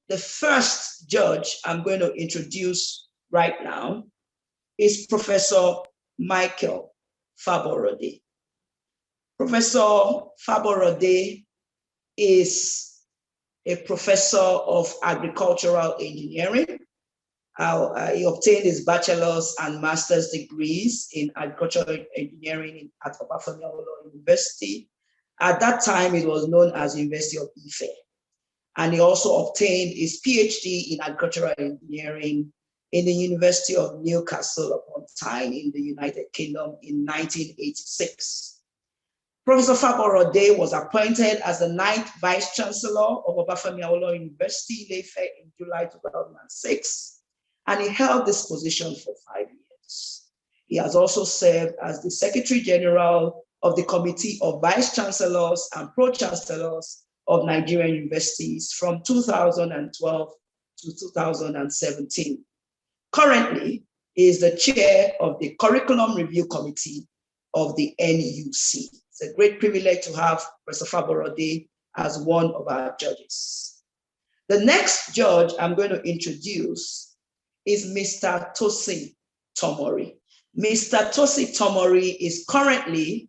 the first judge I'm going to introduce right now is Professor Michael Faborode. Professor Faborode is a professor of agricultural engineering. He obtained his bachelor's and master's degrees in agricultural engineering at Obafemi Awolowo University. At that time, it was known as University of Ife. And he also obtained his PhD in agricultural engineering in the University of Newcastle upon Tyne in the United Kingdom in 1986. Professor Faborode was appointed as the 9th Vice Chancellor of Obafemi Awolowo University, Ile-Ife, in July 2006, and he held this position for 5 years. He has also served as the Secretary General of the Committee of Vice Chancellors and Pro-Chancellors of Nigerian universities from 2012 to 2017. Currently, he is the chair of the Curriculum Review Committee of the NUC. It's a great privilege to have Professor Faborode as one of our judges. The next judge I'm going to introduce is Mr. Tosin Tomori. Mr. Tosin Tomori is currently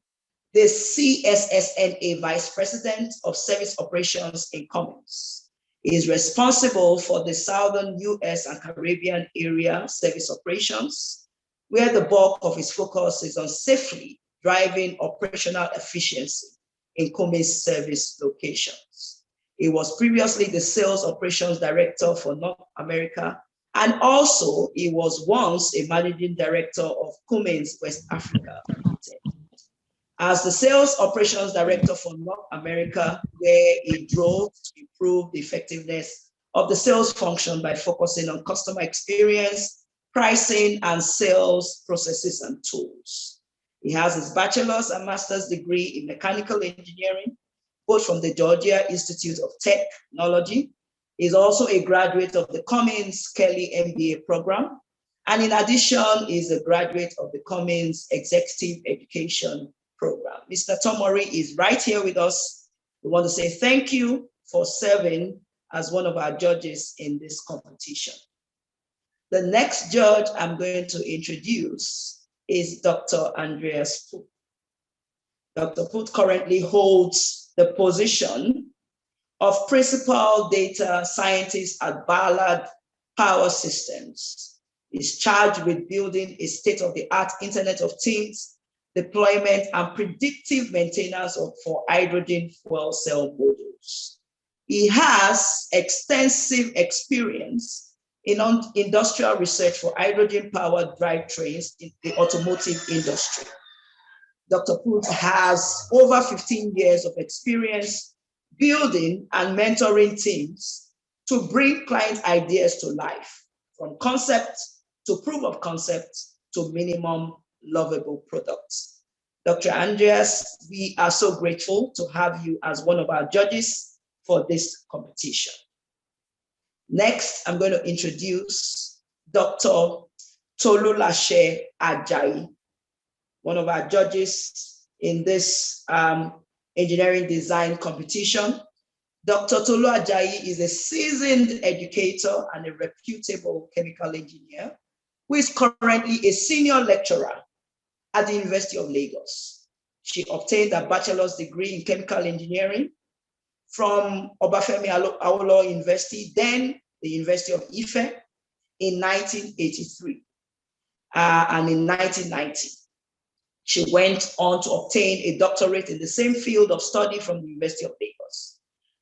the CSSNA Vice President of Service Operations in Cummins. He is responsible for the Southern US and Caribbean area service operations, where the bulk of his focus is on safely driving operational efficiency in Cummins service locations. He was previously the Sales Operations Director for North America, and also he was once a Managing Director of Cummins West Africa. As the Sales Operations Director for North America, where he drove to improve the effectiveness of the sales function by focusing on customer experience, pricing, and sales processes and tools. He has his bachelor's and master's degree in mechanical engineering, both from the Georgia Institute of Technology. He's also a graduate of the Cummins Kelly MBA program. And in addition, he's a graduate of the Cummins Executive Education program. Mr. Tomori is right here with us. We want to say thank you for serving as one of our judges in this competition. The next judge I'm going to introduce is Dr. Andreas Put. Dr. Put currently holds the position of Principal Data Scientist at Ballard Power Systems. He's charged with building a state-of-the-art Internet of Things deployment and predictive maintenance for hydrogen fuel cell modules. He has extensive experience in industrial research for hydrogen-powered drivetrains in the automotive industry. Dr. Put has over 15 years of experience building and mentoring teams to bring client ideas to life, from concept to proof of concept to minimum lovable products. Dr. Andreas, we are so grateful to have you as one of our judges for this competition. Next, I'm going to introduce Dr. Tolulashe Ajayi, one of our judges in this engineering design competition. Dr. Tolu Ajayi is a seasoned educator and a reputable chemical engineer who is currently a senior lecturer at the University of Lagos. She obtained a bachelor's degree in chemical engineering from Obafemi Awolowo University, then the University of Ife, in 1983. And in 1990, she went on to obtain a doctorate in the same field of study from the University of Lagos.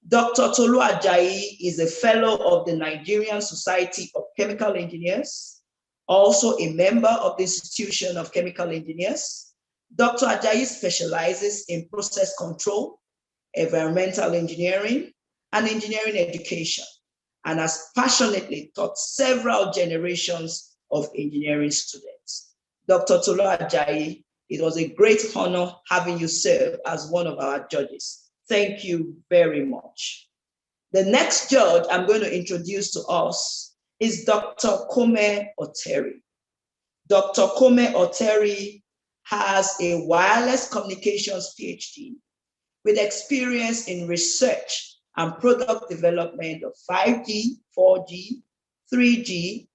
Dr. Tolu Ajayi is a fellow of the Nigerian Society of Chemical Engineers, also a member of the Institution of Chemical Engineers. Dr. Ajayi specializes in process control, environmental engineering, and engineering education, and has passionately taught several generations of engineering students. Dr. Tolu Ajayi, it was a great honor having you serve as one of our judges. Thank you very much. The next judge I'm going to introduce to us is Dr. Kome Oteri. Dr. Kome Oteri has a wireless communications PhD with experience in research and product development of 5G, 4G, 3G,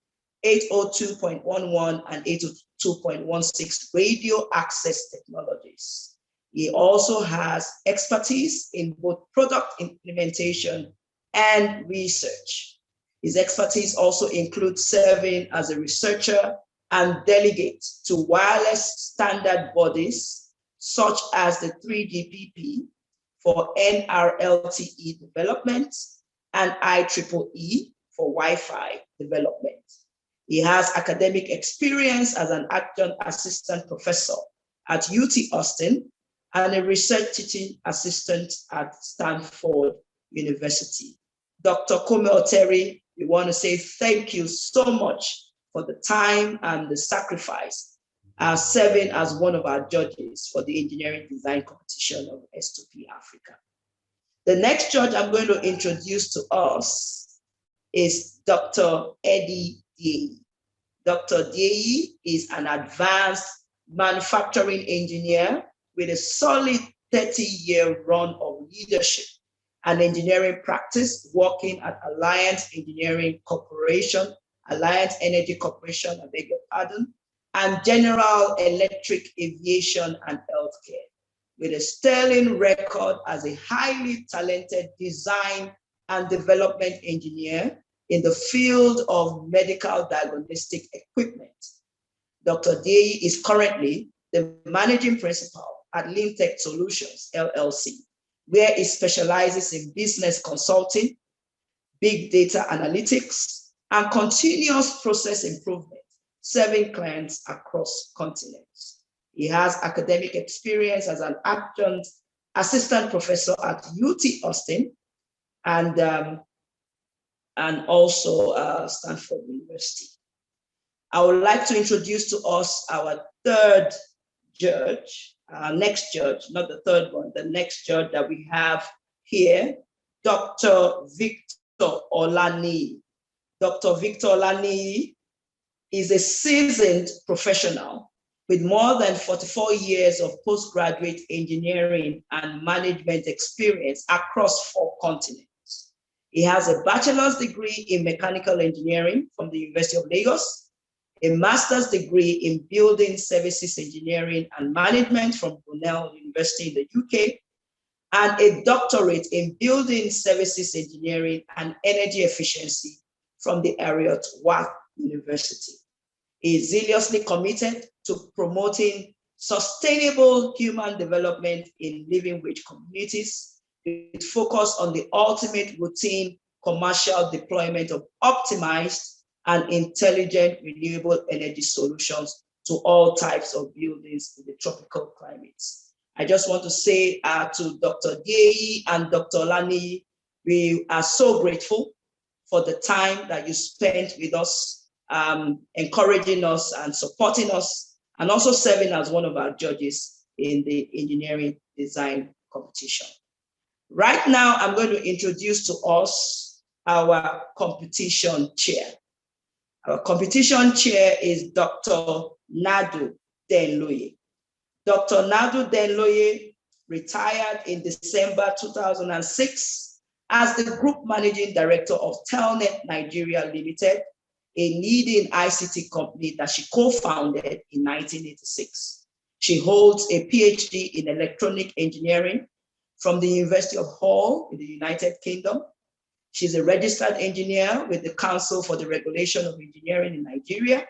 802.11 and 802.16 radio access technologies. He also has expertise in both product implementation and research. His expertise also includes serving as a researcher and delegate to wireless standard bodies such as the 3GPP for NRLTE development and IEEE for Wi-Fi development. He has academic experience as an adjunct assistant professor at UT Austin and a research teaching assistant at Stanford University. Dr. Komel Terry, we want to say thank you so much for the time and the sacrifice serving as one of our judges for the engineering design competition of S2P Africa. The next judge I'm going to introduce to us is Dr. Eddie Dieye. Dr. Dieye is an advanced manufacturing engineer with a solid 30-year run of leadership and engineering practice working at Alliance Engineering Corporation, Alliance Energy Corporation, I beg your pardon, and General Electric Aviation and Healthcare, with a sterling record as a highly talented design and development engineer in the field of medical diagnostic equipment. Dr. Dieye is currently the managing principal at Lintech Solutions, LLC, where he specializes in business consulting, big data analytics, and continuous process improvement, serving clients across continents. He has academic experience as an adjunct assistant professor at UT Austin and also Stanford University. I would like to introduce to us our third judge, next judge, not the third one, the next judge that we have here, Dr. Victor Olaniyi. Dr. Victor Olaniyi is a seasoned professional with more than 44 years of postgraduate engineering and management experience across 4 continents. He has a bachelor's degree in mechanical engineering from the University of Lagos, a master's degree in building services engineering and management from Brunel University in the UK, and a doctorate in building services engineering and energy efficiency from the Heriot-Watt University. He is zealously committed to promoting sustainable human development in living wage communities, with focus on the ultimate routine commercial deployment of optimized and intelligent renewable energy solutions to all types of buildings in the tropical climates. I just want to say to Dr. Dieye and Dr. Olaniyi, we are so grateful for the time that you spent with us, encouraging us and supporting us, and also serving as one of our judges in the engineering design competition. Right now, I'm going to introduce to us our competition chair. Our competition chair is Dr. Nadu Denloye. Dr. Nadu Denloye retired in December 2006 as the Group Managing Director of Telnet Nigeria Limited, a leading ICT company that she co-founded in 1986. She holds a PhD in electronic engineering from the University of Hull in the United Kingdom. She's a registered engineer with the Council for the Regulation of Engineering in Nigeria.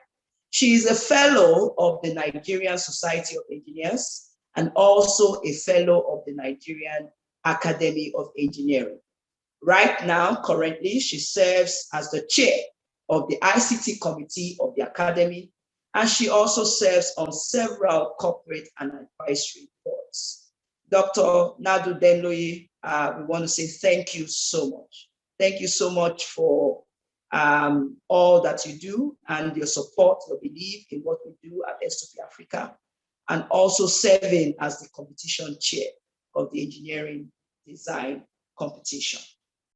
She is a fellow of the Nigerian Society of Engineers and also a fellow of the Nigerian Academy of Engineering. Right now, currently, she serves as the chair of the ICT committee of the Academy, and she also serves on several corporate and advisory boards. Dr. Nadu Denloye, we want to say thank you so much. Thank you so much for all that you do and your support, your belief in what we do at S2P Africa, and also serving as the competition chair of the engineering design competition.